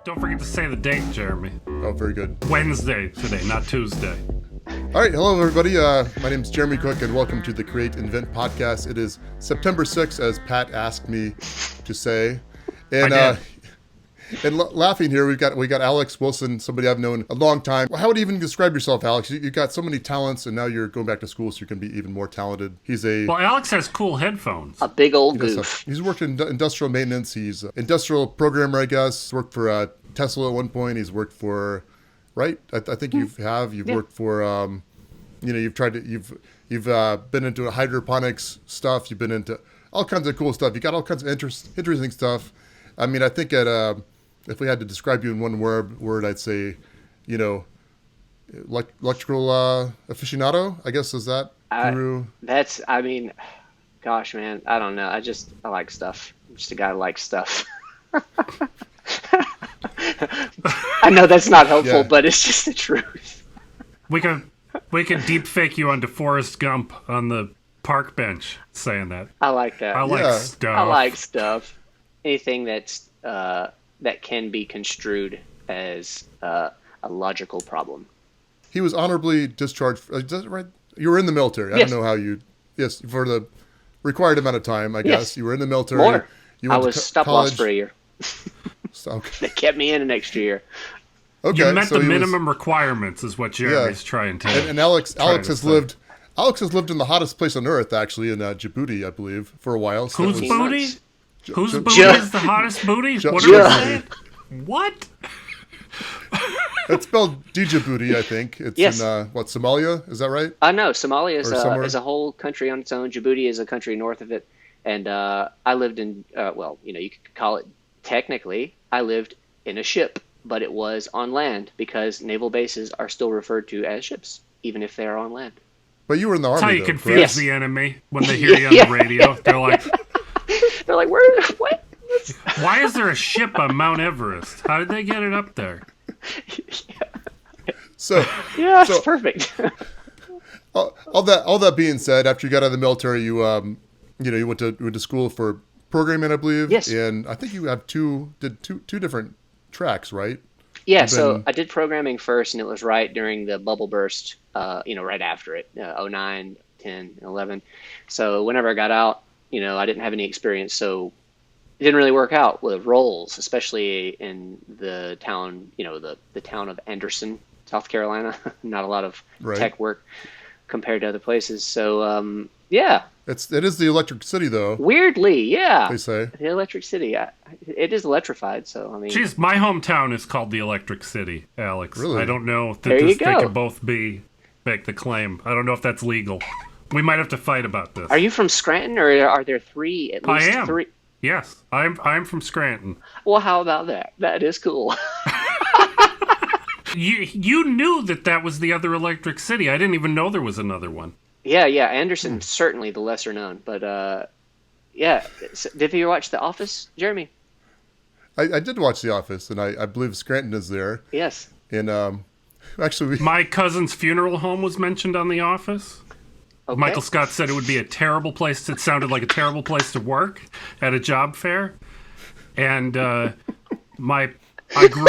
Don't forget to say the date, Jeremy. Oh, very good. Wednesday today, not Tuesday. All right, hello everybody. My name is Jeremy Cook, and welcome to the Create Invent podcast. It is September 6th, as Pat asked me to say, and laughing here, we got Alex Wilson, somebody I've known a long time. How would you even describe yourself, Alex? You got so many talents, and now you're going back to school, so you can be even more talented. Well, Alex has cool headphones. A big old goof. He's worked in industrial maintenance. He's an industrial programmer, I guess. Worked for Tesla at one point. He's worked for, right? I think you've worked for, you've been into hydroponics stuff. You've been into all kinds of cool stuff. You got all kinds of interesting stuff. I mean, I think if we had to describe you in one word, I'd say, electrical aficionado, I guess, is that guru? Gosh, man, I don't know. I like stuff. I'm just a guy who likes stuff. I know that's not helpful, but it's just the truth. We can deep fake you onto Forrest Gump on the park bench saying that. I like that. I like stuff. Anything that's that can be construed as a logical problem. He was honorably discharged. Is that right? You were in the military. I Yes. don't know how you. Yes, for the required amount of time, I guess. You were in the military. More. You I went was to stop college loss for a year. Okay. They kept me in an extra year. Okay, You met so the he was- minimum requirements, is what Jeremy's trying to. And Alex to has say. lived. Alex has lived in the hottest place on earth, actually, in Djibouti, I believe, for a while. So Whose it was- booty? Whose booty Ju- is the hottest booty? What Ju- are we saying? What? It's spelled Djibouti, I think. It's Yes. in Somalia? Is that right? No, Somalia somewhere? is a whole country on its own. Djibouti is a country north of it. And I lived in, you could call it technically, I lived in a ship, but it was on land because naval bases are still referred to as ships, even if they are on land. But you were in the That's army. how you though, confuse correct? Yes. the enemy when they hear you on the radio. They're like, They're like, where? What? why is there a ship on Mount Everest? How did they get it up there? So Yeah, it's So- perfect. all that being said, after you got out of the military, you went to school for programming, I believe. Yes. And I think you have two different tracks, right? Yeah, You've so been- I did programming first, and it was right during the bubble burst, right after it, 09, 10, 11. So whenever I got out, I didn't have any experience, so it didn't really work out with roles, especially in the town, the town of Anderson, South Carolina. Not a lot of Right. tech work compared to other places. So, yeah, It is the electric city, though. weirdly, yeah, They say. the Electric City. It is electrified, so I mean, Jeez, my hometown is called the Electric City, Alex. Really? I don't know that There you they go. could both make the claim. I don't know if that's legal. We might have to fight about this. are you from Scranton, or are there three? At I least am. three. Yes, I'm from Scranton. Well, how about that? That is cool. You knew that was the other Electric City. I didn't even know there was another one. Yeah, Anderson certainly the lesser known, but yeah. So, did you watch The Office, Jeremy? I did watch The Office, and I believe Scranton is there. Yes. And actually, My cousin's funeral home was mentioned on The Office. Okay. Michael Scott said it would be a terrible place. It sounded like a terrible place to work at a job fair. And I grew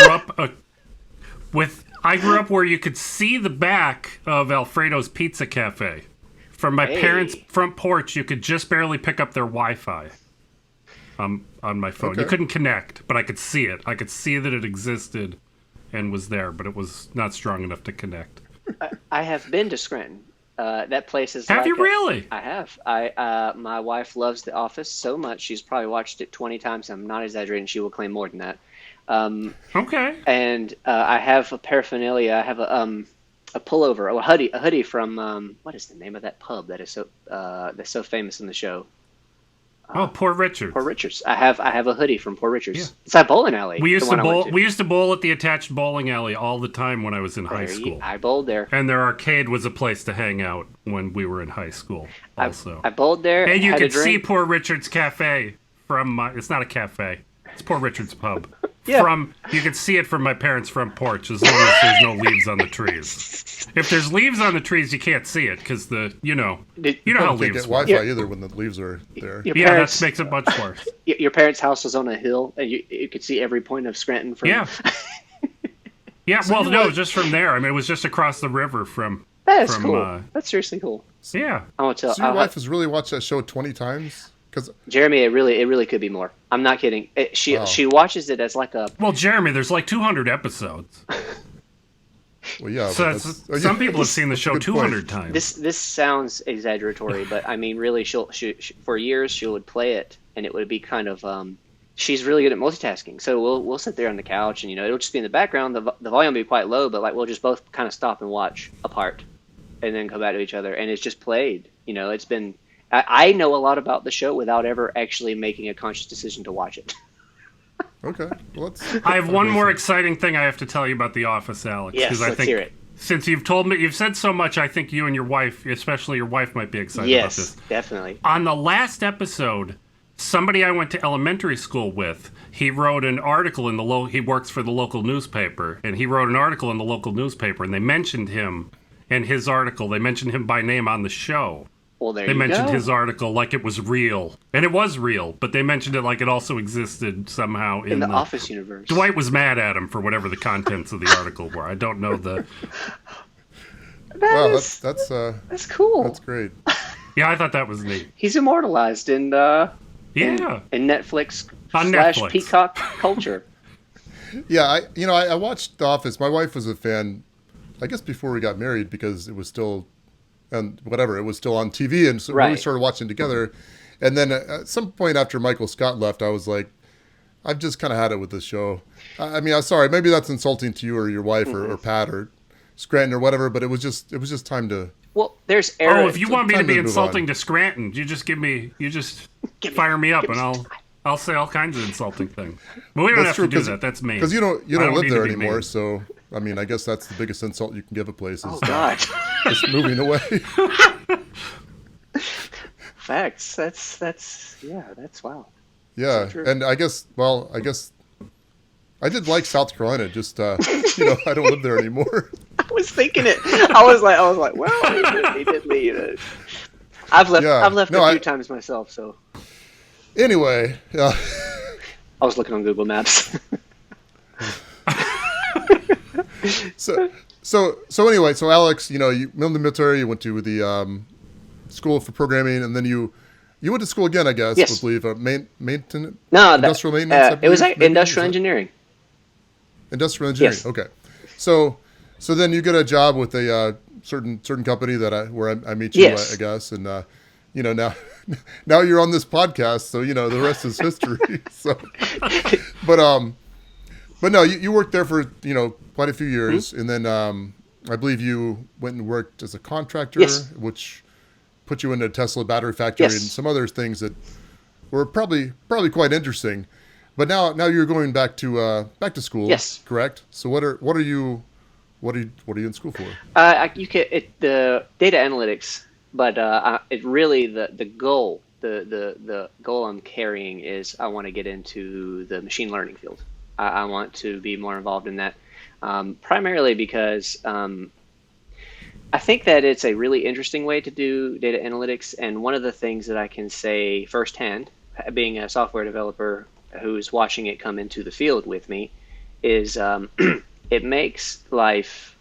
up where you could see the back of Alfredo's Pizza Cafe. From my parents' front porch, you could just barely pick up their Wi-Fi on my phone. Okay. You couldn't connect, but I could see it. I could see that it existed and was there, but it was not strong enough to connect. I have been to Scranton. That place is. Have like you really? I have. My wife loves The Office so much she's probably watched it 20 times. I'm not exaggerating. She will claim more than that. Okay. And I have a paraphernalia. I have a pullover, a hoodie from what is the name of that pub that is that's so famous in the show? Oh, Poor Richard. Poor Richards. I have a hoodie from Poor Richards. Yeah. It's that bowling alley. We used the to one I went bowl. to. We used to bowl at the attached bowling alley all the time when I was in high school. I bowled there. And their arcade was a place to hang out when we were in high school. Also, I bowled there. and you had a could see drink. Poor Richard's Cafe from. It's not a cafe. It's Poor Richard's pub. You can see it from my parents' front porch as long as there's no leaves on the trees. If there's leaves on the trees, you can't see it because you know how You can't leaves get work. Wi-Fi either when the leaves are there. Yeah, that makes it much worse. Your parents' house was on a hill, and you could see every point of Scranton from. Yeah. Yeah, well, no, just from there. I mean, it was just across the river from. That's cool. That's seriously cool. Yeah. I want to tell. So your wife has really watched that show 20 times? Because Jeremy, it really could be more. I'm not kidding. She watches it as like a. Well, Jeremy, there's like 200 episodes. Well, yeah. So some people have seen the show 200 times. This sounds exaggeratory, but I mean, really, she for years she would play it, and it would be kind of. She's really good at multitasking, so we'll sit there on the couch, and it'll just be in the background. The volume will be quite low, but like we'll just both kind of stop and watch apart, and then come back to each other, and it's just played. It's been. I know a lot about the show without ever actually making a conscious decision to watch it. Okay, well, I have one more exciting thing I have to tell you about The Office, Alex. Yes, let's hear it. Since you've said so much, I think you and your wife, especially your wife, might be excited about this. Yes, definitely. On the last episode, somebody I went to elementary school with, he wrote an article in he works for the local newspaper, and he wrote an article in the local newspaper, and they mentioned him in his article. They mentioned him by name on the show. Well, they mentioned his article like it was real. And it was real, but they mentioned it like it also existed somehow in the Office universe. Dwight was mad at him for whatever the contents of the article were. I don't know the... That's cool. That's great. Yeah, I thought that was neat. He's immortalized in Netflix on / Netflix. Peacock culture. Yeah, I watched The Office. My wife was a fan, I guess, before we got married because it was still... and whatever, it was still on TV, and so we started watching together. And then at some point after Michael Scott left, I was like, I've just kind of had it with this show. I mean, I'm sorry, maybe that's insulting to you or your wife or Pat or Scranton or whatever, but it was just time to. Well, there's error. Oh, if you want me to be insulting to Scranton, you just fire me up, and I'll say all kinds of insulting things. But we don't have to do that. That's me. Because you don't live there anymore, so. I mean, I guess that's the biggest insult you can give a place is just moving away. Facts. That's wow. Yeah, so and I guess I did like South Carolina. Just I don't live there anymore. I was thinking it. I was like, well, he did leave. I've left a few times myself. So anyway, I was looking on Google Maps. So anyway, Alex, you in the military, you went to the school for programming, and then you went to school again, I guess. Yes. I believe maintenance. No, industrial maintenance. It was industrial engineering. Industrial engineering. Yes. Okay. So then you get a job with a certain company where I meet you, yes. I guess, and now you're on this podcast, so the rest is history. So, but no, you worked there for quite a few years, and then I believe you went and worked as a contractor, yes. which put you into a Tesla battery factory yes. and some other things that were probably quite interesting. But now you're going back to school, yes, correct? So what are you in school for? The data analytics, but it really the goal I'm carrying is I want to get into the machine learning field. I want to be more involved in that, primarily because I think that it's a really interesting way to do data analytics. And one of the things that I can say firsthand, being a software developer who's watching it come into the field with me, is it makes life,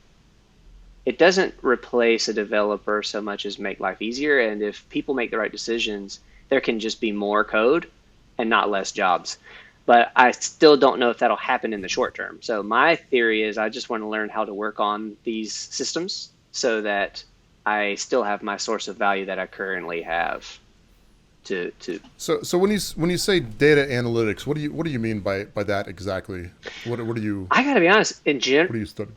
it doesn't replace a developer so much as make life easier. And if people make the right decisions, there can just be more code and not less jobs. But I still don't know if that'll happen in the short term. So my theory is I just want to learn how to work on these systems so that I still have my source of value that I currently have. So when you say data analytics, what do you mean by that exactly? What do you? I got to be honest. In general, what do you study?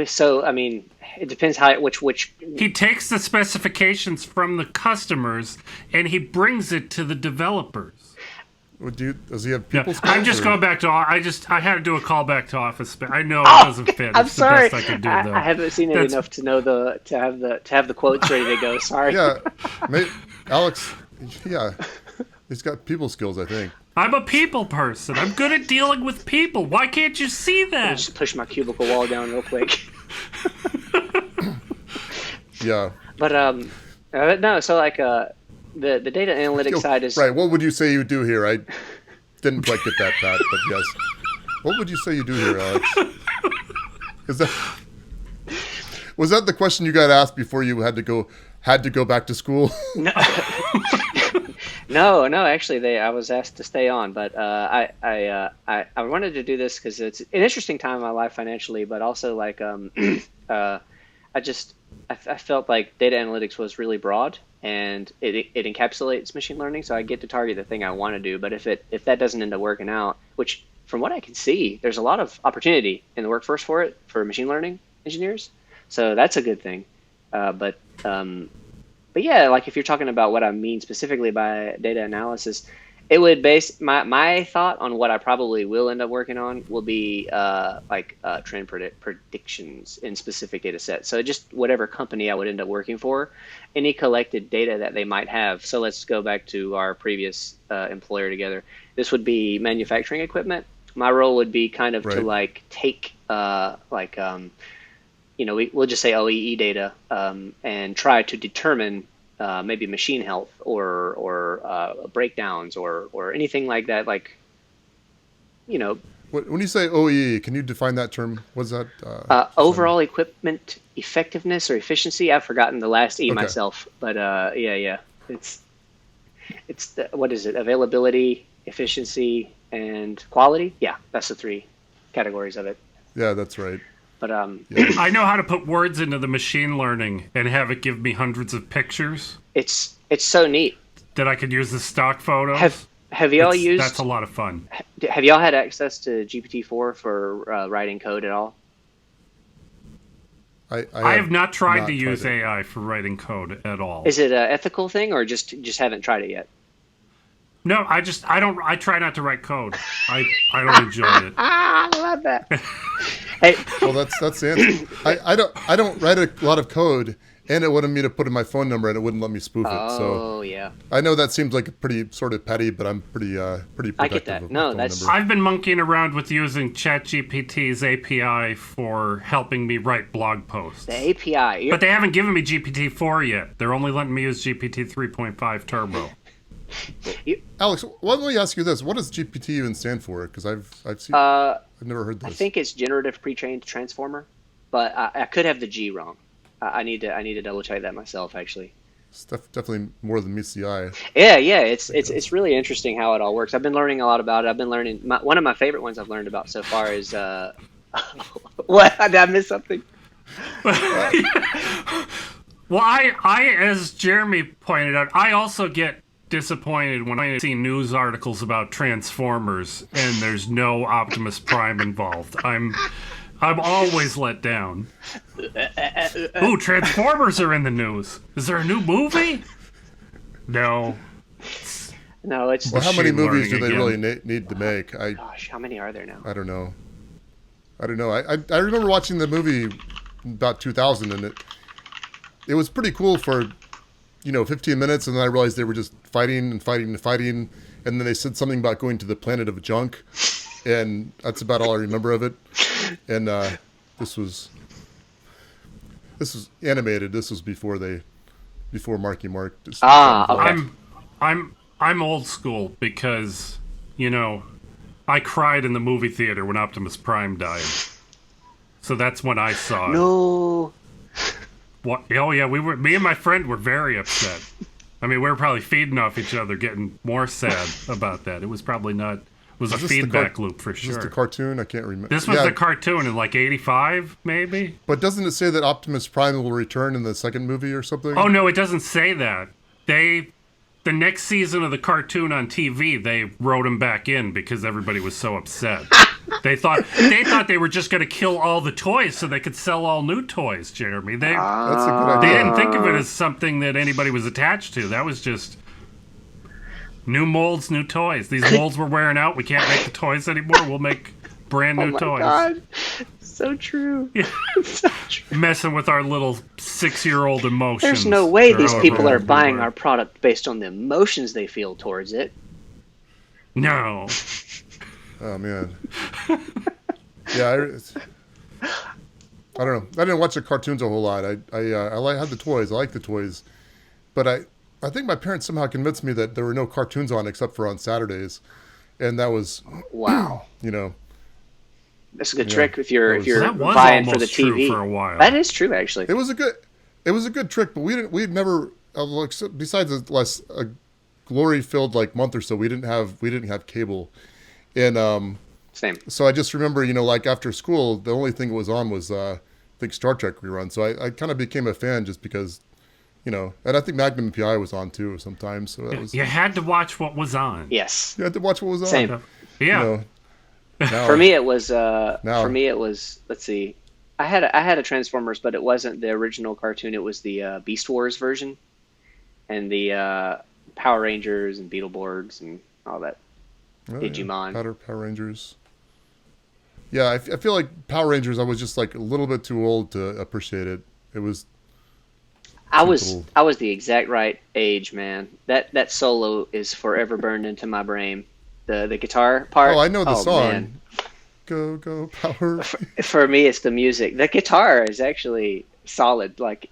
So I mean, it depends how which. He takes the specifications from the customers and he brings it to the developers. Does he have people skills? I'm just going back to. I had to do a call back to Office. I know it doesn't fit. I'm it's sorry. The best I could do, though. I haven't seen it enough to know to have the quotes ready to go. Sorry. Yeah, Alex. Yeah, He's got people skills, I think. I'm a people person. I'm good at dealing with people. Why can't you see I'll that? just push my cubicle wall down real quick. Yeah. But no. So like the data analytics side is right. What would you say you do here? I didn't quite get that, Pat, but yes. What would you say you do here, Alex? Was that the question you got asked before you had to go back to school? No. No. Actually, I was asked to stay on, but I wanted to do this because it's an interesting time in my life financially, but also like I felt like data analytics was really broad and it encapsulates machine learning, so I get to target the thing I want to do. But if that doesn't end up working out, which from what I can see, there's a lot of opportunity in the workforce for machine learning engineers, so that's a good thing. But yeah, like if you're talking about what I mean specifically by data analysis, it would base my thought on what I probably will end up working on will be trend predictions in specific data sets. So just whatever company I would end up working for, any collected data that they might have. So let's go back to our previous employer together. This would be manufacturing equipment. My role would be kind of to like take we'll just say OEE data and try to determine maybe machine health or breakdowns or anything like that. Like, when you say OEE, can you define that term? What's that? Overall equipment effectiveness or efficiency. I've forgotten the last E myself, but yeah. It's what is it? Availability, efficiency, and quality. Yeah, that's the three categories of it. Yeah, that's right. But I know how to put words into the machine learning and have it give me hundreds of pictures. It's so neat that I could use the stock photos. Have y'all used? That's a lot of fun. Have y'all had access to GPT-4 for writing code at all? I have not tried to use AI for writing code at all. Is it an ethical thing or just haven't tried it yet? No, I try not to write code. I don't enjoy it. I love that. Hey. Well, that's the answer. I don't write a lot of code, and it wanted me to put in my phone number, and it wouldn't let me spoof it. Oh, yeah. I know that seems like a pretty sort of petty, but I'm pretty protective. I get that. No, that's. I've been monkeying around with using ChatGPT's API for helping me write blog posts. The API, but they haven't given me GPT-4 yet. They're only letting me use GPT 3.5 Turbo. Alex, why don't we ask you this? What does GPT even stand for? Because I've never heard this. I think it's generative pre-trained transformer, but I could have the G wrong. I need to double check that myself, actually. It's definitely more than meets the eye. Yeah. It's really interesting how it all works. I've been learning a lot about it. I've been learning. One of my favorite ones I've learned about so far is what? Did I miss something? Well, I as Jeremy pointed out, I also get disappointed when I see news articles about Transformers and there's no Optimus Prime involved. I'm always let down. Ooh, Transformers are in the news. Is there a new movie? No. No, it's. Well, how many movies do they really need to make? Gosh, how many are there now? I don't know. I remember watching the movie about 2000, and it was pretty cool for 15 minutes, and then I realized they were just fighting, and then they said something about going to the planet of junk, and that's about all I remember of it. And this was animated. This was before Marky Mark. Okay. I'm old school because I cried in the movie theater when Optimus Prime died. So that's when I saw it. No. What? Oh yeah, me and my friend were very upset. I mean, we were probably feeding off each other, getting more sad about that. It was probably not. It was a feedback loop for sure. Is this the cartoon? I can't remember. This was the cartoon in like '85, maybe. But doesn't it say that Optimus Prime will return in the second movie or something? Oh no, it doesn't say that. The next season of the cartoon on TV, they wrote him back in because everybody was so upset. They thought they were just going to kill all the toys so they could sell all new toys, Jeremy. That's a good idea. They didn't think of it as something that anybody was attached to. That was just new molds, new toys. These molds were wearing out. We can't make the toys anymore. We'll make brand new toys. God. So true. Yeah. So true. Messing with our little 6-year-old emotions. There's no way these people are buying our product based on the emotions they feel towards it. No. Oh man. Yeah, I don't know. I didn't watch the cartoons a whole lot. I had the toys. I like the toys, but I think my parents somehow convinced me that there were no cartoons on except for on Saturdays, and that was Wow. you know That's a good Yeah, trick if you're That was vying for the almost true TV. for a while. That is true, actually. it was a good trick, but we'd never like besides a glory filled like month or so we didn't have cable, and Same. so I just remember like after school the only thing that was on was I think Star Trek rerun, so I kind of became a fan just because. And I think Magnum PI was on too sometimes. So that was You had to watch what was on. Yes. you had to watch what was on. Same. Yeah. Now, For me, it was. Let's see. I had a Transformers, but it wasn't the original cartoon. It was the Beast Wars version, and the Power Rangers and Beetleborgs and all that. Digimon. Power Rangers. Yeah, I feel like Power Rangers. I was just like a little bit too old to appreciate it. It was. I was the exact right age, man. That solo is forever burned into my brain. The guitar part. Oh, I know the song. Man. Go Power. For me, it's the music. The guitar is actually solid. Like,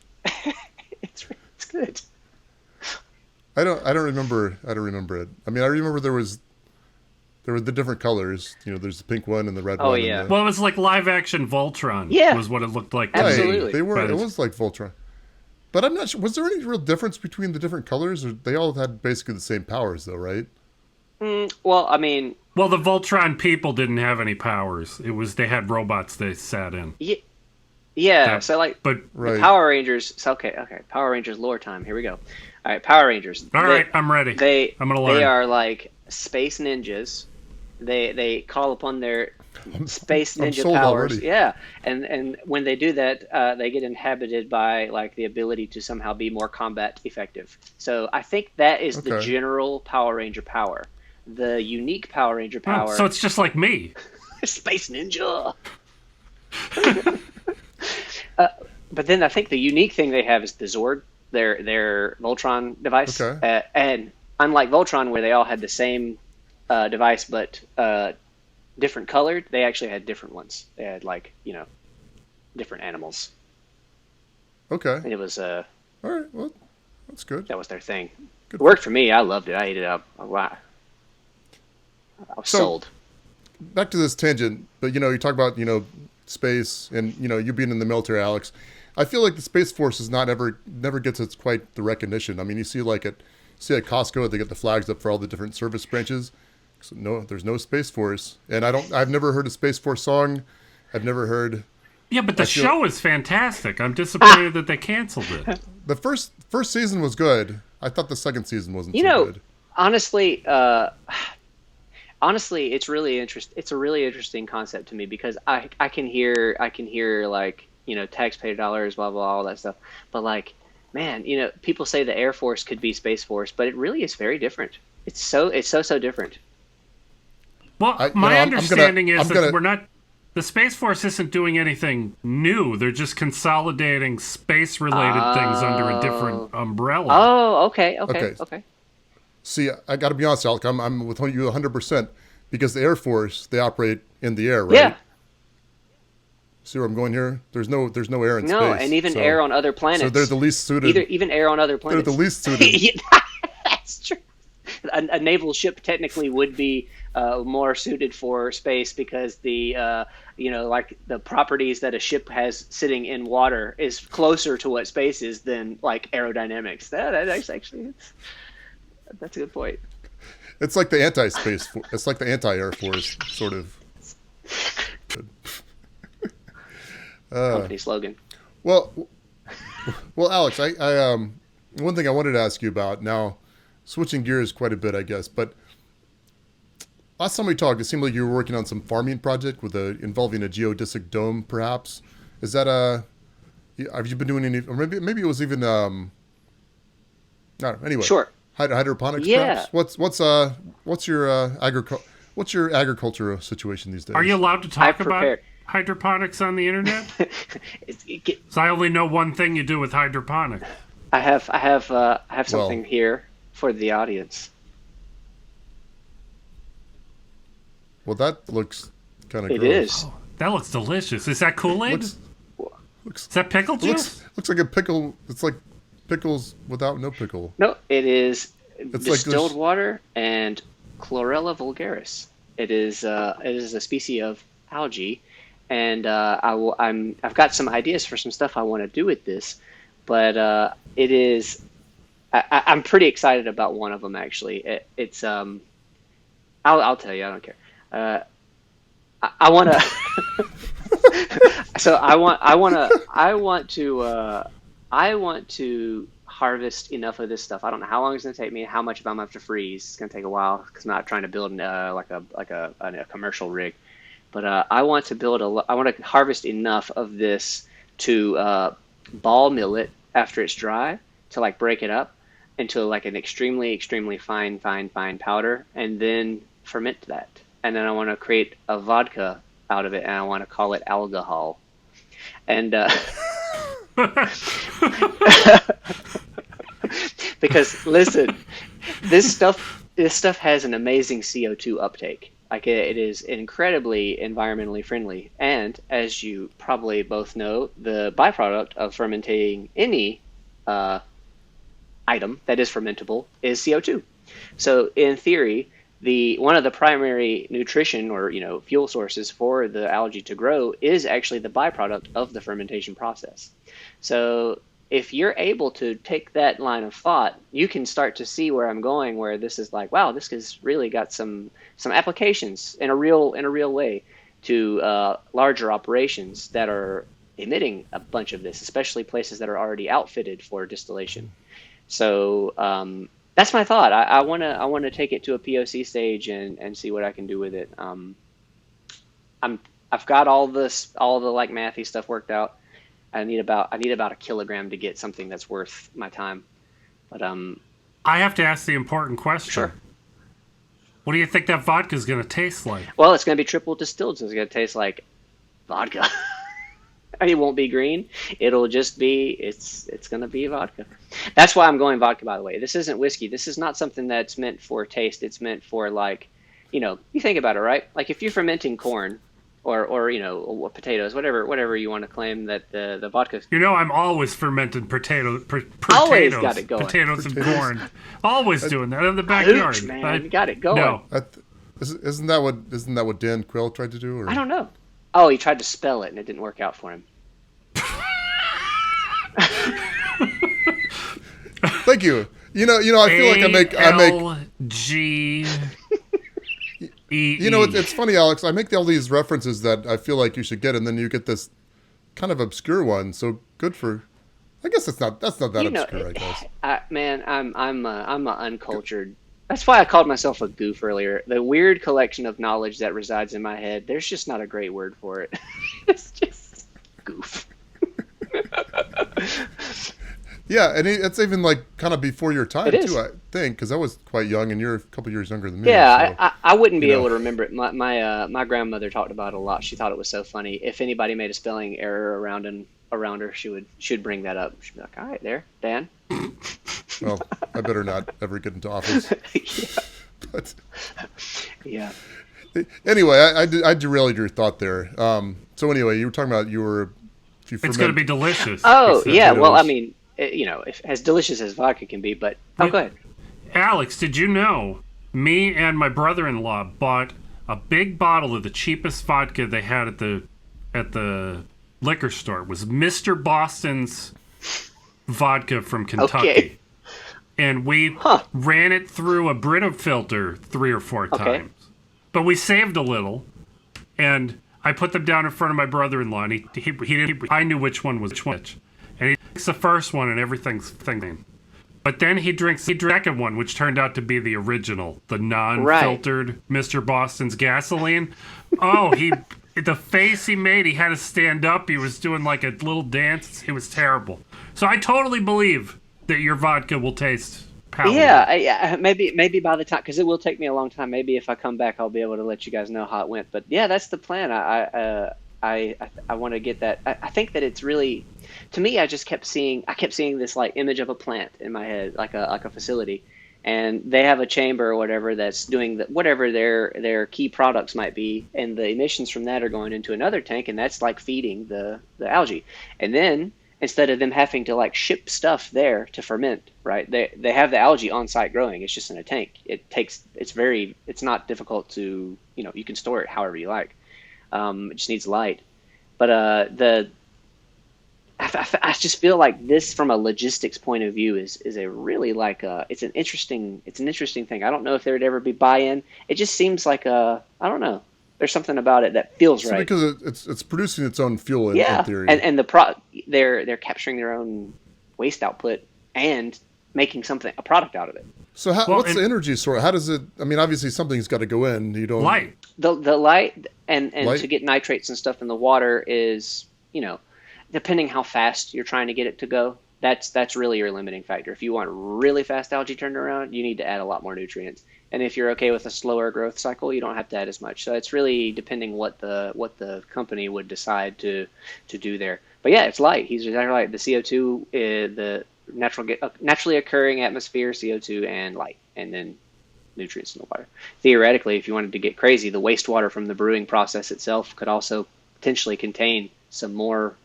it's good. I don't remember it. I mean, I remember there were the different colors. There's the pink one and the red one. Oh, yeah. Well, it was like live action Voltron. Yeah. Was what it looked like. To me. Absolutely. They were. But It was like Voltron. But I'm not sure. Was there any real difference between the different colors? Or they all had basically the same powers, though, right? Well, I mean. Well, the Voltron people didn't have any powers. They had robots they sat in. Yeah. So like, But Right. the Power Rangers. So okay. Power Rangers lore time. Here we go. All right, Power Rangers. all right, I'm ready. I'm gonna learn. They are like space ninjas. They call upon their space I'm ninja sold powers. already. Yeah, and when they do that, they get inhabited by like the ability to somehow be more combat effective. So I think that is the Okay. general Power Ranger power. The unique Power Ranger Oh, power. so it's just like me. Space ninja. But then I think the unique thing they have is the Zord, their Voltron device. Okay. And unlike Voltron, where they all had the same device but different colored, they actually had different ones. They had different animals, Okay. and it was All right. Well, that's good. that was their thing. Good. It worked for me. I loved it. I ate it up a lot. I was So- sold. Back to this tangent, but you talk about space and you being in the military, Alex. I feel like the Space Force is never gets its quite the recognition. I mean, you see at Costco, they get the flags up for all the different service branches. So no, there's no Space Force, and I've never heard a Space Force song. I've never heard Yeah, but the show is fantastic. I'm disappointed that they canceled it. the first season was good. I thought the second season wasn't so good. Honestly, it's really It's a really interesting concept to me because I can hear like taxpayer dollars, blah blah, all that stuff. But like, man, people say the Air Force could be Space Force, but it really is very different. It's so different. Well, I'm understanding is gonna- that we're not. The Space Force isn't doing anything new. They're just consolidating space-related things under a different umbrella. Oh, okay. See, I got to be honest, Alex. I'm with you 100% because the Air Force, they operate in the air, right? Yeah. See where I'm going here? There's no air in space. No, and even so- air on other planets. So they're the least suited. even air on other They're planets. the least suited. Yeah, that's true. A naval ship technically would be more suited for space because the like the properties that a ship has sitting in water is closer to what space is than like aerodynamics. That's actually that's a good point. It's like the anti-space. It's like the anti-air force, sort of. Company slogan. Well, Alex, I one thing I wanted to ask you about now, switching gears quite a bit, I guess, but last time we talked, it seemed like you were working on some farming project involving a geodesic dome, perhaps. Is that have you been doing any, or maybe it was even, no, anyway. Sure. Hydroponics, Yeah. perhaps? What's your agricultural situation these days? Are you allowed to talk I've about prepared. hydroponics on the internet? It- So I only know one thing you do with hydroponics. I have something here for the audience. Well, that looks kind of It gross. is. Oh, that looks delicious. Is that Kool-Aid? Looks Is that pickle juice? looks like a pickle. It's like pickles without no pickle. No, it is It's distilled like water and Chlorella vulgaris. It is a species of algae, and I've got some ideas for some stuff I want to do with this, but it is. I'm pretty excited about one of them actually. It's I'll tell you. I don't care. I want to. So I want to harvest enough of this stuff. I don't know how long it's going to take me, how much of it I'm going to have to freeze. It's going to take a while because I'm not trying to build like a commercial rig. But I want to harvest enough of this to ball mill it after it's dry, to like break it up into like an extremely, extremely fine powder, and then ferment that. And then I want to create a vodka out of it, and I want to call it Algehol. And because listen, this stuff has an amazing CO2 uptake. Like it is incredibly environmentally friendly, and as you probably both know, the byproduct of fermenting any item that is fermentable is CO2. So in theory, one of the primary nutrition or fuel sources for the algae to grow is actually the byproduct of the fermentation process. So if you're able to take that line of thought, you can start to see where I'm going, where this is like, wow, this has really got some applications in a real way to larger operations that are emitting a bunch of this, especially places that are already outfitted for distillation. So that's my thought. I want to take it to a POC stage and see what I can do with it. I've got all the like mathy stuff worked out. I need about a kilogram to get something that's worth my time. But I have to ask the important question. Sure. What do you think that vodka is going to taste like? Well, it's going to be triple distilled, so it's going to taste like vodka. It won't be green. It'll just be it's going to be vodka. That's why I'm going vodka, by the way. This isn't whiskey. This is not something that's meant for taste. It's meant for like, you think about it, right? Like if you're fermenting corn or potatoes, whatever you want to claim that the vodka. I'm always fermenting potatoes. Always got it going. Potatoes and corn. Always doing that in the backyard. Hooch, man, you got it going. No. isn't that what Dan Quayle tried to do? Or? I don't know. Oh, he tried to spell it and it didn't work out for him. Thank you. I feel like I make ALGE. It's funny, Alex. I make all these references that I feel like you should get, and then you get this kind of obscure one. So good for. I guess that's not that obscure. I guess. I'm an uncultured. That's why I called myself a goof earlier. The weird collection of knowledge that resides in my head. There's just not a great word for it. It's just goof. Yeah, and it's even like kind of before your time too, I think, because I was quite young, and you're a couple years younger than me. Yeah, so, I wouldn't be able to remember it. My grandmother talked about it a lot. She thought it was so funny. If anybody made a spelling error around her, she'd bring that up. She'd be like, "All right, there, Dan." Well, I better not ever get into office. Yeah. But yeah. Anyway, I derailed your thought there. So anyway, you were talking about it's going to be delicious. Oh yeah. Well, I mean. If, as delicious as vodka can be, but go ahead. Alex, did you know me and my brother-in-law bought a big bottle of the cheapest vodka they had at the liquor store? It was Mr. Boston's vodka from Kentucky. Okay. And we ran it through a Brita filter 3 or 4 times. But we saved a little, and I put them down in front of my brother-in-law, and he didn't. I knew which one was which. And he drinks the first one, and everything's thing. But then he drinks the second one, which turned out to be the original, the non-filtered Mr. Boston's gasoline. Oh, the face he made, he had to stand up. He was doing like a little dance. It was terrible. So I totally believe that your vodka will taste palatable. Yeah, maybe by the time, because it will take me a long time. Maybe if I come back, I'll be able to let you guys know how it went. But yeah, that's the plan. I want to get that. I think that it's really, to me, I kept seeing this like image of a plant in my head, like a facility, and they have a chamber or whatever that's doing whatever their key products might be, and the emissions from that are going into another tank, and that's like feeding the algae. And then instead of them having to like ship stuff there to ferment, right? They have the algae on site growing. It's just in a tank. It's not difficult to, you can store it however you like. It just needs light. But I just feel like this, from a logistics point of view, is a really it's an interesting thing. I don't know if there would ever be buy-in. It just seems like I don't know. There's something about it that feels right. Because it's producing its own fuel in theory. And they're capturing their own waste output and making a product out of it. So what's the energy source? How does it? I mean, obviously something's got to go in. You don't light. The light and light? To get nitrates and stuff in the water is, depending how fast you're trying to get it to go, that's really your limiting factor. If you want really fast algae turned around, you need to add a lot more nutrients. And if you're okay with a slower growth cycle, you don't have to add as much. So it's really depending what the company would decide to do there. But yeah, it's light. He's exactly right. The CO2, the naturally occurring atmosphere, CO2, and light, and then nutrients in the water. Theoretically, if you wanted to get crazy, the wastewater from the brewing process itself could also potentially contain some more.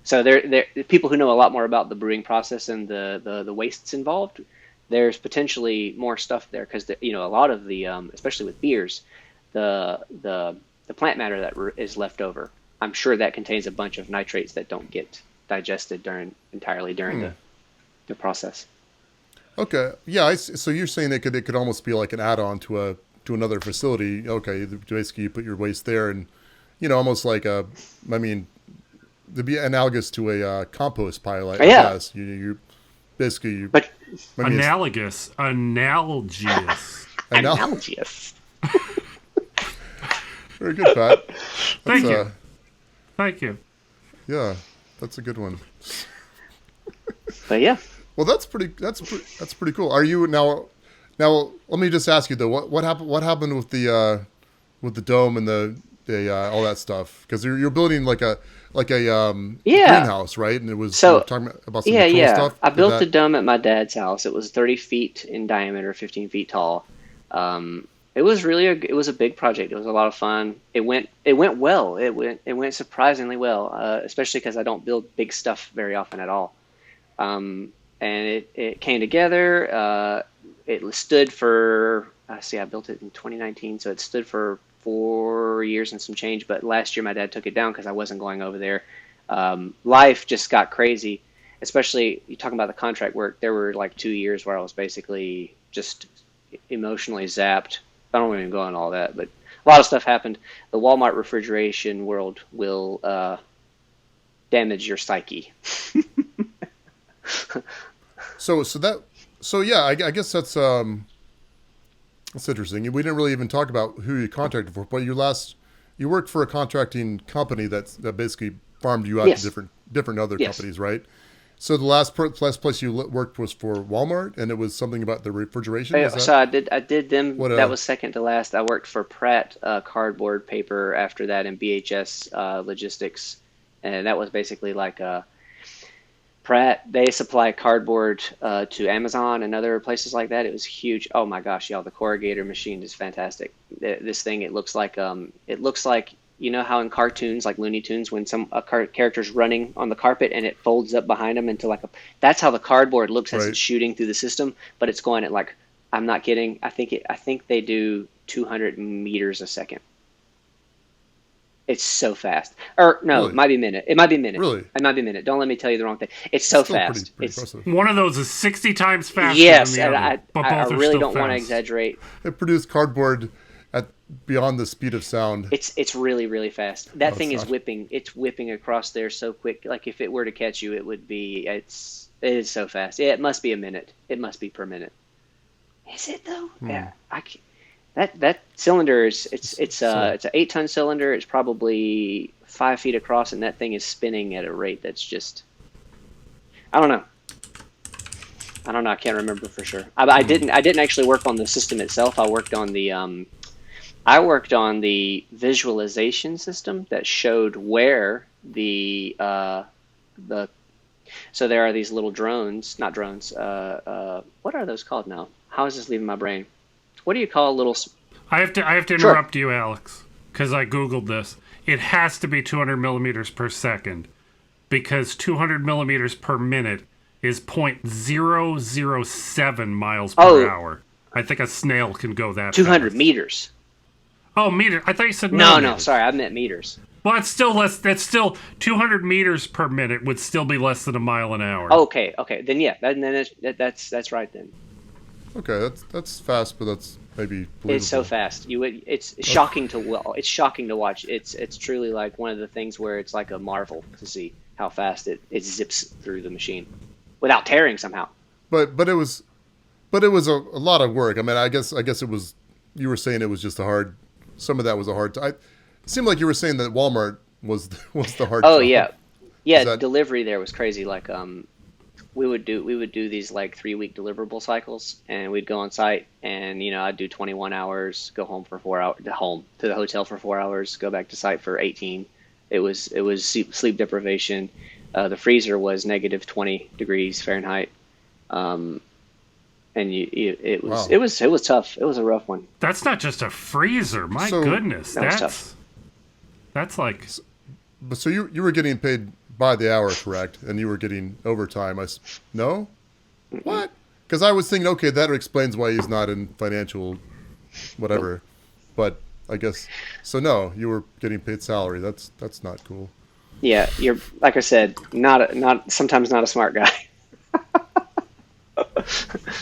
So there people who know a lot more about the brewing process and the wastes involved. There's potentially more stuff there because a lot of the especially with beers, the plant matter that is left over, I'm sure that contains a bunch of nitrates that don't get digested entirely during the process. Okay, yeah. So you're saying it could almost be like an add-on to another facility. Okay, basically you put your waste there, and almost like to be analogous to a compost pile. I guess you basically. But analogous. Very good, Pat. Thank you. Thank you. Yeah, that's a good one. But yeah. Well, that's pretty cool. Are you now? Let me just ask you though. What happened with the dome and the all that stuff? Because you're building like a greenhouse, right? And it was talking about some control stuff. I built a dome at my dad's house. It was 30 feet in diameter, 15 feet tall. It was a big project. It was a lot of fun. It went well. It went surprisingly well, especially because I don't build big stuff very often at all. And it came together. It stood for I built it in 2019, so it stood for 4 years and some change. But last year my dad took it down because I wasn't going over there. Life just got crazy, especially you talking about the contract work. There were like 2 years where I was basically just emotionally zapped. I don't even go on all that, but a lot of stuff happened. The Walmart refrigeration world will damage your psyche. So yeah, I guess that's interesting. We didn't really even talk about who you contracted for, but you worked for a contracting company that basically farmed you out to different other companies, right? So the last place you worked was for Walmart, and it was something about the refrigeration. So I did them. That was second to last. I worked for Pratt cardboard paper after that, and BHS logistics, and that was basically like Pratt. They supply cardboard to Amazon and other places like that. It was huge. Oh my gosh, y'all! The corrugator machine is fantastic. This thing, it looks like how in cartoons like Looney Tunes when a character's running on the carpet and it folds up behind them into that's how the cardboard looks as it's shooting through the system, but it's going at I'm not kidding. I think they do 200 meters a second. It's so fast. Or no, really? It might be a minute. It might be a minute. Really? It might be a minute. Don't let me tell you the wrong thing. It's so fast. Pretty impressive. One of those is 60 times faster yes, than the other. But both I are really still don't want to fast. exaggerate. It produced cardboard at beyond the speed of sound. It's really, really fast. That thing is whipping. It's whipping across there so quick. Like if it were to catch you, it would be. It is so fast. Yeah, it must be a minute. It must be per minute. Is it though? Yeah. That cylinder is it's an 8-ton cylinder. It's probably 5 feet across, and that thing is spinning at a rate that's just. I don't know. I can't remember for sure. I didn't actually work on the system itself. I worked on the visualization system that showed where so there are these little drones, not drones. What are those called now? how is this leaving my brain? What do you call a little? I have to interrupt you, Alex, because I Googled this. It has to be 200 millimeters per second, because 200 millimeters per minute is 0.007 miles per hour. I think a snail can go that 200 fast. meters. Oh, meter. I thought you said No, millimeters. sorry, I meant meters. Well, it's still less. That's still 200 meters per minute would still be less than a mile an hour. Okay. Then yeah, that's right then. Okay, that's fast, but that's maybe believable. It's so fast. It's shocking to watch. It's truly like one of the things where it's like a marvel to see how fast it zips through the machine without tearing somehow. But it was a lot of work. I mean, I guess it was. You were saying it was just a hard. Some of that was a hard. It seemed like you were saying that Walmart was the hard. Oh job. yeah. Delivery there was crazy. Like we would do these like 3-week deliverable cycles, and we'd go on site, and I'd do 21 hours, go home for 4 hours, to the hotel for 4 hours, go back to site for 18. It was sleep deprivation. The freezer was negative 20 degrees Fahrenheit. And it was tough. It was a rough one. That's not just a freezer. My goodness, that was tough. That's like. But so you were getting paid by the hour, correct? And you were getting overtime. No? What? Because I was thinking, okay, that explains why he's not in financial, whatever. But I guess so. No, you were getting paid salary. That's not cool. Yeah, you're like I said, sometimes not a smart guy.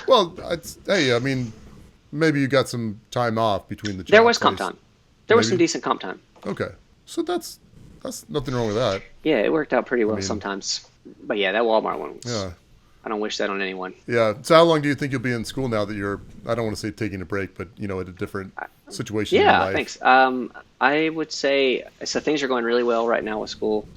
Well, I mean, maybe you got some time off between the jobs. There was comp time. There was some decent comp time. Okay, so that's nothing wrong with that. Yeah, it worked out pretty well sometimes. But yeah, that Walmart one was. Yeah. I don't wish that on anyone. Yeah. So how long do you think you'll be in school now that you're? I don't want to say taking a break, but at a different situation in your life. Thanks. I would say so. Things are going really well right now with school.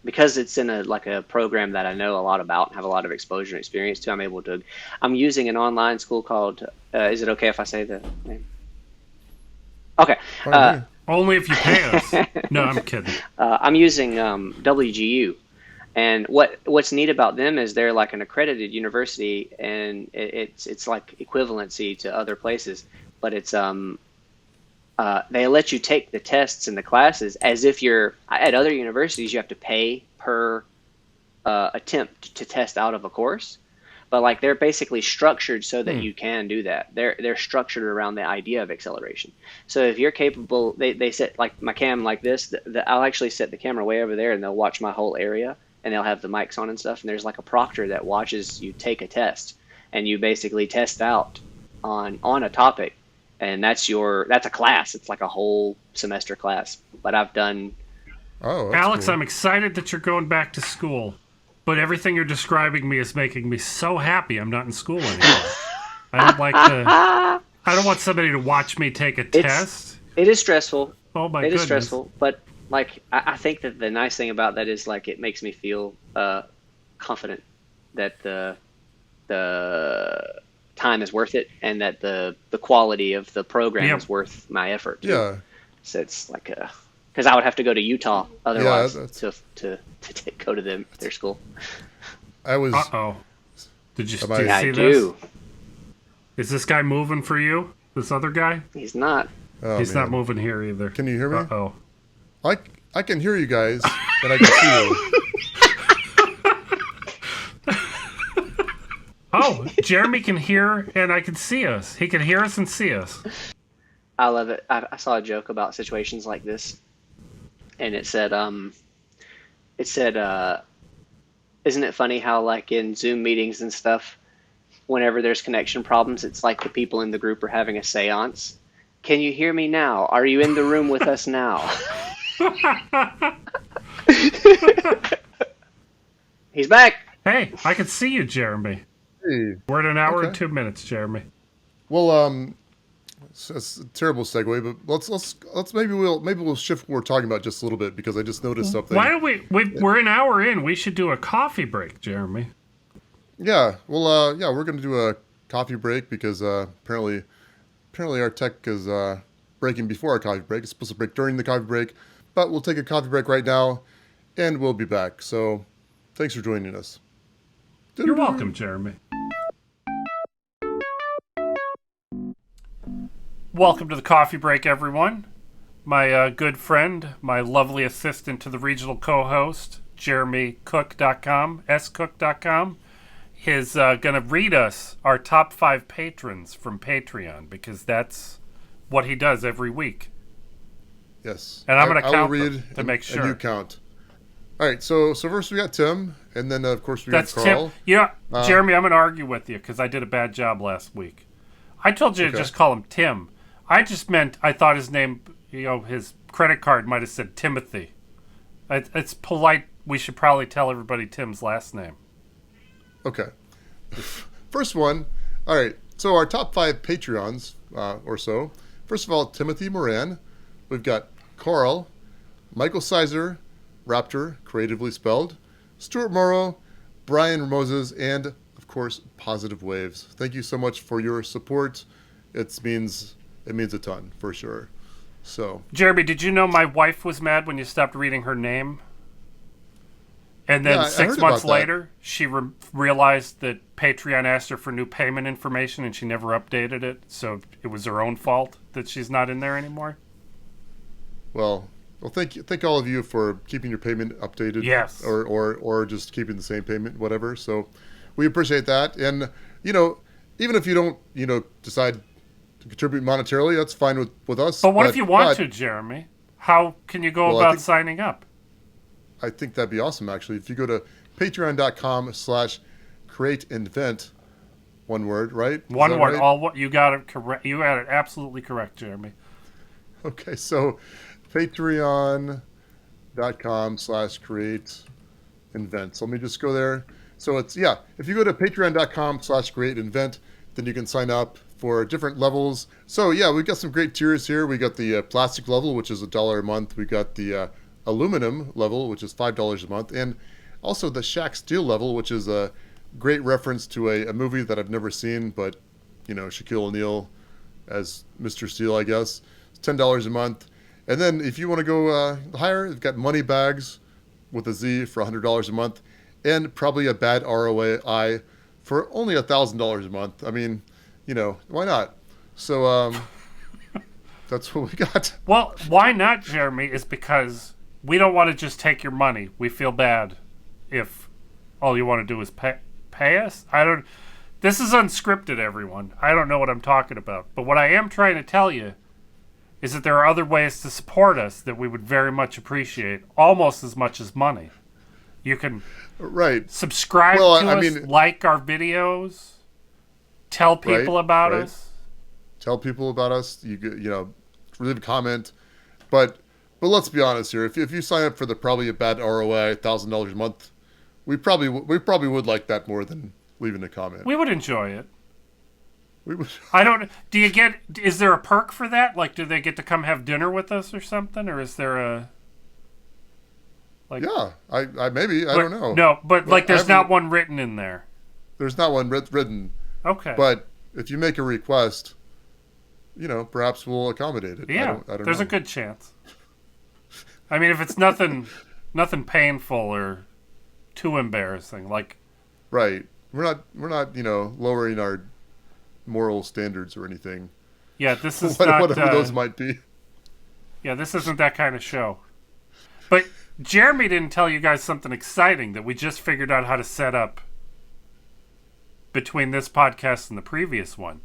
Because it's in a program that I know a lot about and have a lot of exposure and experience to. I'm using an online school called. Is it okay if I say the name? Okay. Only if you pay us. No, I'm kidding. I'm using WGU. And what's neat about them is they're like an accredited university, and it's like equivalency to other places, but it's they let you take the tests and the classes as if you're at other universities. You have to pay per attempt to test out of a course, but like they're basically structured so that you can do that. They're structured around the idea of acceleration. So if you're capable, they set like my cam like this. I'll actually set the camera way over there, and they'll watch my whole area. And they'll have the mics on and stuff, and there's like a proctor that watches you take a test, and you basically test out on a topic, and that's a class. It's like a whole semester class. But I've done. Oh, that's Alex, cool. I'm excited that you're going back to school, but everything you're describing me is making me so happy I'm not in school anymore. I don't want somebody to watch me take a test. It is stressful. Oh my goodness. It is stressful, but. Like I think that the nice thing about that is like it makes me feel confident that the time is worth it, and that the quality of the program is worth my effort. Yeah. So it's like because I would have to go to Utah otherwise to go to their school. I was. Did you see I this? do. Is this guy moving for you? This other guy? He's not. Oh, He's man. not moving here either. Can you hear me? Uh-oh. I can hear you guys, and I can see you. Oh, Jeremy can hear and I can see us. He can hear us and see us. I love it. I saw a joke about situations like this, and it said, isn't it funny how like in Zoom meetings and stuff, whenever there's connection problems, it's like the people in the group are having a seance. Can you hear me now? Are you in the room with us now? He's back. Hey, I can see you, Jeremy. Hey. We're at an hour and 2 minutes, Jeremy. Well, it's a terrible segue, but let's maybe we'll shift what we're talking about just a little bit, because I just noticed something. Why don't we're an hour in. We should do a coffee break, Jeremy. Yeah. Well, we're going to do a coffee break because apparently our tech is breaking before our coffee break. It's supposed to break during the coffee break, but we'll take a coffee break right now, and we'll be back. So, thanks for joining us. You're welcome, Jeremy. Welcome to the coffee break, everyone. My good friend, my lovely assistant to the regional co-host, JeremyCook.com, scook.com, is going to read us our top 5 patrons from Patreon, because that's what he does every week. Yes. And I'm going to count read them to make sure. And you count. All right, so first we got Tim, and then, of course, we got Carl. Tim. You know, Jeremy, I'm going to argue with you, because I did a bad job last week. I told you to just call him Tim. I just meant I thought his name, his credit card might have said Timothy. It's polite. We should probably tell everybody Tim's last name. Okay. First one. All right. So our top 5 Patreons or so. First of all, Timothy Moran. We've got Carl, Michael Sizer, Raptor, creatively spelled, Stuart Morrow, Brian Moses, and, of course, Positive Waves. Thank you so much for your support. It means a ton, for sure. So, Jeremy, did you know my wife was mad when you stopped reading her name? And then 6 months later, she realized that Patreon asked her for new payment information and she never updated it. So it was her own fault that she's not in there anymore. Well, thank all of you for keeping your payment updated. Yes. Or just keeping the same payment, whatever. So we appreciate that. And, even if you don't, decide to contribute monetarily, that's fine with us. But what if you want to, Jeremy? How can you go about signing up? I think that'd be awesome, actually. If you go to patreon.com/createinvent, one word, right? One word. Right? You got it correct. You got it absolutely correct, Jeremy. Okay, so patreon.com/createinvent. So let me just go there. So if you go to patreon.com/createinvent, then you can sign up for different levels. So we've got some great tiers here. We got the plastic level, which is $1 a month. We got the aluminum level, which is $5 a month, and also the Shaq Steel level, which is a great reference to a movie that I've never seen, but Shaquille O'Neal as Mr. Steel, I guess. It's $10 a month. And then if you want to go higher, we've got money bags with a Z for $100 a month, and probably a bad ROI for only $1,000 a month. I mean, why not? So that's what we got. Well, why not, Jeremy, is because we don't want to just take your money. We feel bad if all you want to do is pay us. This is unscripted, everyone. I don't know what I'm talking about. But what I am trying to tell you is that there are other ways to support us that we would very much appreciate, almost as much as money. You can subscribe to us, like our videos, tell people about us. Tell people about us. You leave a comment. But let's be honest here. If you sign up for probably a bad ROI, $1,000 a month, we probably would like that more than leaving a comment. We would enjoy it. We would. Is there a perk for that? Like, do they get to come have dinner with us or something? Or is there a... I don't know. No, but there's not one written in there. There's not one written. Okay. But if you make a request, perhaps we'll accommodate it. Yeah, I don't there's know. A good chance. I mean, if it's nothing painful or too embarrassing, like. Right. We're not lowering our moral standards or anything. Yeah, this is not whatever those might be. Yeah, this isn't that kind of show. But Jeremy didn't tell you guys something exciting that we just figured out how to set up between this podcast and the previous one.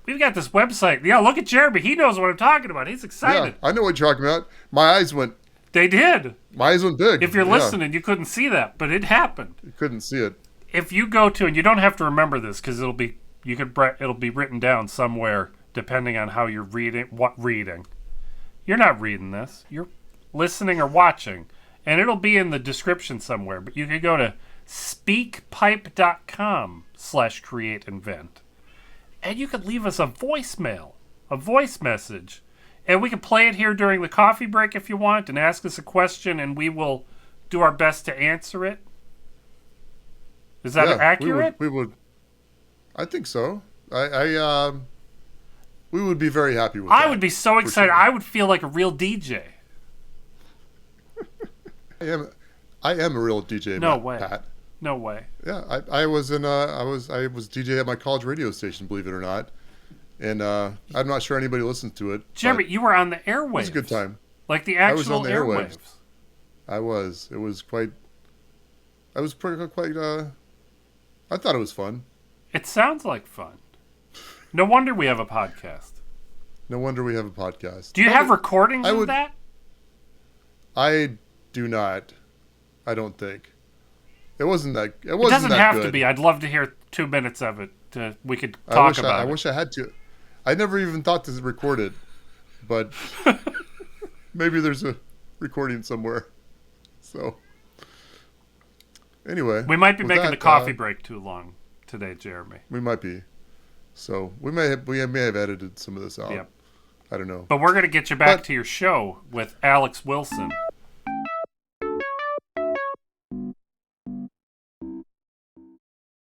We've got this website. Yeah, look at Jeremy. He knows what I'm talking about. He's excited. Yeah, I know what you're talking about. My eyes went... They did. My eyes went big. If you're listening, you couldn't see that, but it happened. You couldn't see it. If you go to, and you don't have to remember this because it'll be written down somewhere depending on how you're reading. What reading? You're not reading this. You're listening or watching, and it'll be in the description somewhere. But you can go to speakpipe.com/createinvent, and you can leave us a voice message, and we can play it here during the coffee break if you want, and ask us a question, and we will do our best to answer it. Is that accurate? We would. I think so. We would be very happy with that. I would be so excited. Sure. I would feel like a real DJ. I am a real DJ. No way. Pat. No way. Yeah, I was DJ at my college radio station, believe it or not, and I'm not sure anybody listens to it. Jeremy, you were on the airwaves. It was a good time. Like the I was actual on the airwaves. I was. It was quite. I was pretty quite. I thought it was fun. It sounds like fun. No wonder we have a podcast. No wonder we have a podcast. Do you have recordings of that? I do not. I don't think. It wasn't that. It doesn't that have good. to be. I'd love to hear 2 minutes of it. We could talk about it. I wish I had to. I never even thought to record it, but maybe there's a recording somewhere. So, anyway, we might be making the coffee break too long today, Jeremy. We might be. So we may have edited some of this out. Yep. I don't know. But we're going to get you back to your show with Alex Wilson